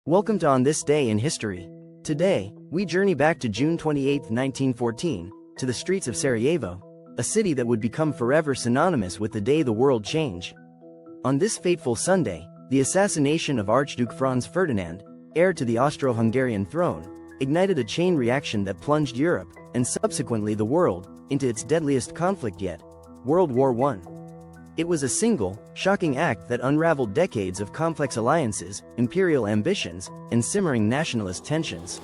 Welcome to On This Day in History. Today, we journey back to June 28, 1914, to the streets of Sarajevo, a city that would become forever synonymous with the day the world changed. On this fateful Sunday, the assassination of Archduke Franz Ferdinand, heir to the Austro-Hungarian throne, ignited a chain reaction that plunged Europe, and subsequently the world, into its deadliest conflict yet, World War I. It was a single, shocking act that unraveled decades of complex alliances, imperial ambitions, and simmering nationalist tensions.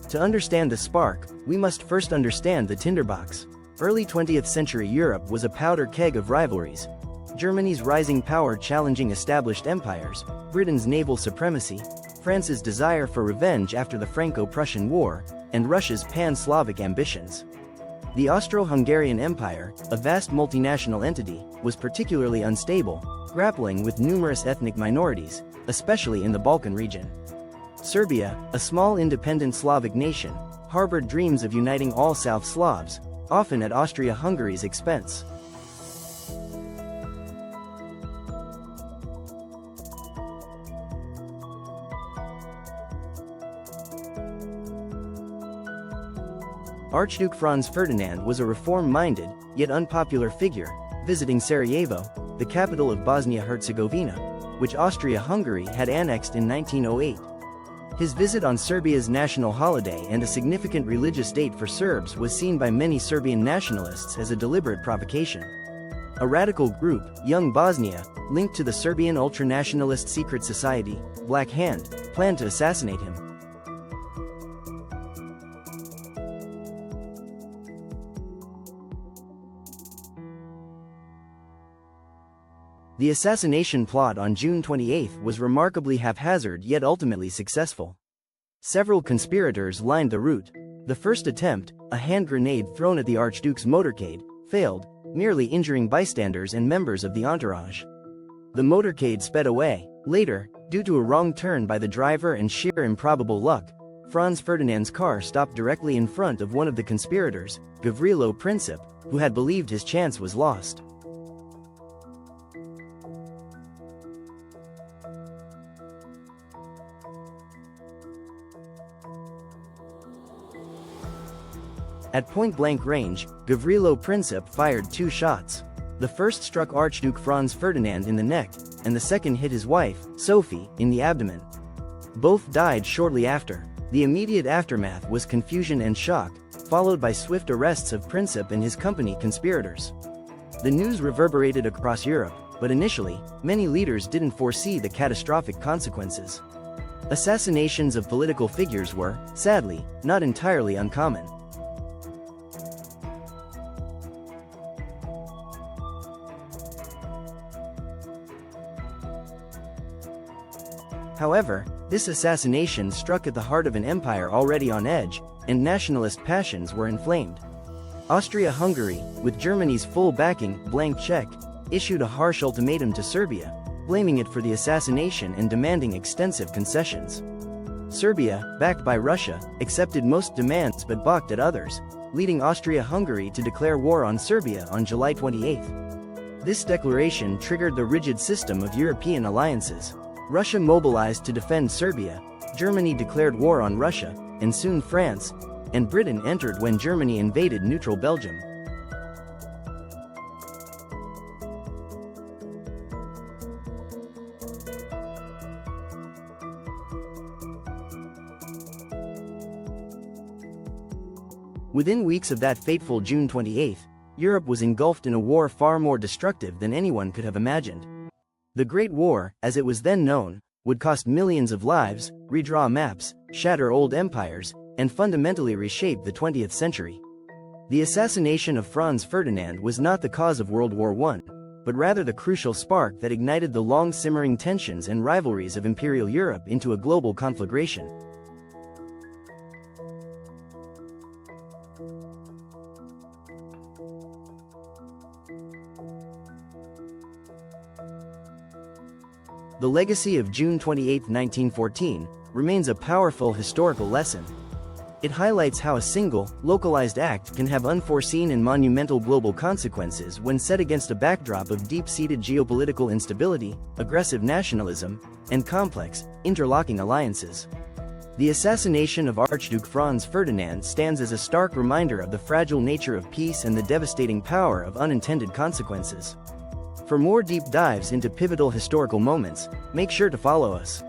To understand the spark, we must first understand the tinderbox. Early 20th century Europe was a powder keg of rivalries. Germany's rising power challenging established empires, Britain's naval supremacy, France's desire for revenge after the Franco-Prussian War, and Russia's pan-Slavic ambitions. The Austro-Hungarian Empire, a vast multinational entity, was particularly unstable, grappling with numerous ethnic minorities, especially in the Balkan region. Serbia, a small independent Slavic nation, harbored dreams of uniting all South Slavs, often at Austria-Hungary's expense. Archduke Franz Ferdinand was a reform-minded, yet unpopular figure, visiting Sarajevo, the capital of Bosnia-Herzegovina, which Austria-Hungary had annexed in 1908. His visit on Serbia's national holiday and a significant religious date for Serbs was seen by many Serbian nationalists as a deliberate provocation. A radical group, Young Bosnia, linked to the Serbian ultranationalist secret society, Black Hand, planned to assassinate him. The assassination plot on June 28 was remarkably haphazard yet ultimately successful. Several conspirators lined the route. The first attempt, a hand grenade thrown at the Archduke's motorcade, failed, merely injuring bystanders and members of the entourage. The motorcade sped away. Later, due to a wrong turn by the driver and sheer improbable luck, Franz Ferdinand's car stopped directly in front of one of the conspirators, Gavrilo Princip, who had believed his chance was lost. At point-blank range, Gavrilo Princip fired two shots. The first struck Archduke Franz Ferdinand in the neck, and the second hit his wife, Sophie, in the abdomen. Both died shortly after. The immediate aftermath was confusion and shock, followed by swift arrests of Princip and his company conspirators. The news reverberated across Europe, but initially, many leaders didn't foresee the catastrophic consequences. Assassinations of political figures were, sadly, not entirely uncommon. However, this assassination struck at the heart of an empire already on edge, and nationalist passions were inflamed. Austria-Hungary, with Germany's full backing, blank check, issued a harsh ultimatum to Serbia, blaming it for the assassination and demanding extensive concessions. Serbia, backed by Russia, accepted most demands but balked at others, leading Austria-Hungary to declare war on Serbia on July 28. This declaration triggered the rigid system of European alliances. Russia mobilized to defend Serbia, Germany declared war on Russia, and soon France and Britain entered when Germany invaded neutral Belgium. Within weeks of that fateful June 28, Europe was engulfed in a war far more destructive than anyone could have imagined. The Great War, as it was then known, would cost millions of lives, redraw maps, shatter old empires, and fundamentally reshape the 20th century. The assassination of Franz Ferdinand was not the cause of World War I, but rather the crucial spark that ignited the long-simmering tensions and rivalries of imperial Europe into a global conflagration. The legacy of June 28, 1914, remains a powerful historical lesson. It highlights how a single, localized act can have unforeseen and monumental global consequences when set against a backdrop of deep-seated geopolitical instability, aggressive nationalism, and complex, interlocking alliances. The assassination of Archduke Franz Ferdinand stands as a stark reminder of the fragile nature of peace and the devastating power of unintended consequences. For more deep dives into pivotal historical moments, make sure to follow us.